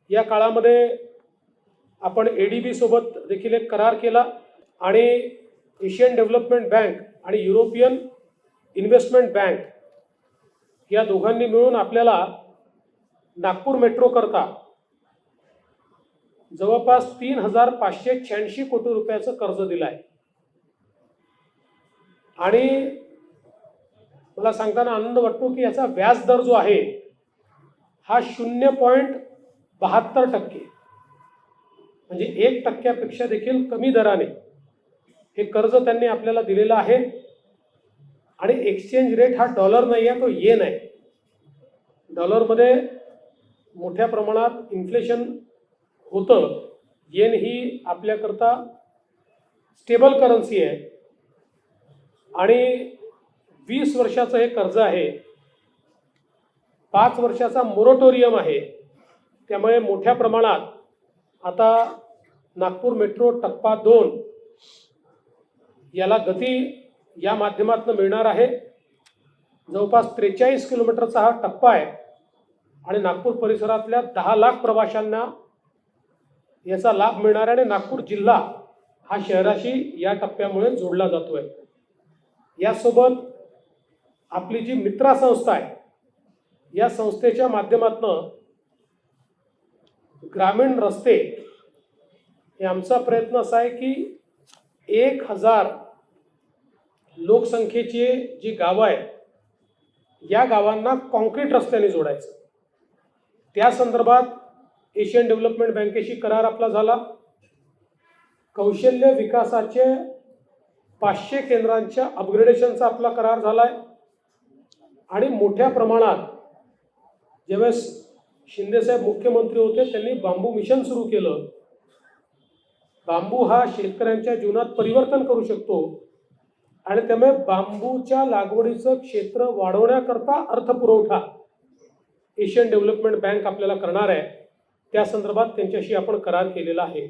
या काळामध्ये आपण ADB सोबत देखील एक करार केला आणि एशियन डेव्हलपमेंट बँक आणि युरोपियन इन्व्हेस्टमेंट बँक या दोघांनी मिळून आपल्याला नागपूर मेट्रो करता जवळपास 3,586 कोटी रुपयाचं कर्ज दिलं आहे। आणि मला सांगताना आनंद वाटतो की याचा व्याज दर जो आहे हा 0.72%, म्हणजे 1% देखील कमी दराने हे कर्ज त्यांनी आपल्याला दिलेलं आहे। आणि एक्सचेंज रेट हा डॉलर नाही आहे, तो येन आहे। डॉलरमध्ये मोठ्या प्रमाणात इन्फ्लेशन होतं, येन ही आपल्याकरता स्टेबल करन्सी आहे आणि 20 वर्षाचं हे कर्ज आहे, 5 वर्षाचा मोरटोरियम आहे। त्यामुळे मोठ्या प्रमाणात आता नागपूर मेट्रो टप्पा 2 याला गती या माध्यमातून मिळणार आहे। जवळपास 43 किलोमीटरचा हा टप्पा आहे आणि नागपूर परिसरातल्या 10 लाख प्रवाशांना याचा लाभ मिळणार आहे आणि नागपूर जिल्हा हा शहराशी या टप्प्यामुळे जोडला जातोय। यासोबत आपली जी मित्रा संस्था आहे या संस्थेच्या माध्यमातून ग्रामीण रस्ते हे आमचा प्रयत्न असा आहे की 1000 लोकसंख्येची जी गावं आहेत या गावांना कॉन्क्रीट रस्त्याने जोडायचं। त्या संदर्भात एशियन डेव्हलपमेंट बँकेशी करार आपला झाला। कौशल्य विकासाचे 500 केंद्रांच्या अपग्रेडेशनचा आपला करार झालाय आणि मोठ्या प्रमाणात ज्यावेळेस शिंदेसाहेब मुख्यमंत्री होते त्यांनी बांबू मिशन सुरू केलं। बांबू हा शेतकऱ्यांच्या जीवनात परिवर्तन करू शकतो आणि त्यामुळे बांबूच्या लागवडीचं क्षेत्र वाढवण्याकरता अर्थपुरवठा एशियन डेव्हलपमेंट बँक आपल्याला करणार आहे। त्या संदर्भात त्यांच्याशी आपण करार केलेला आहे।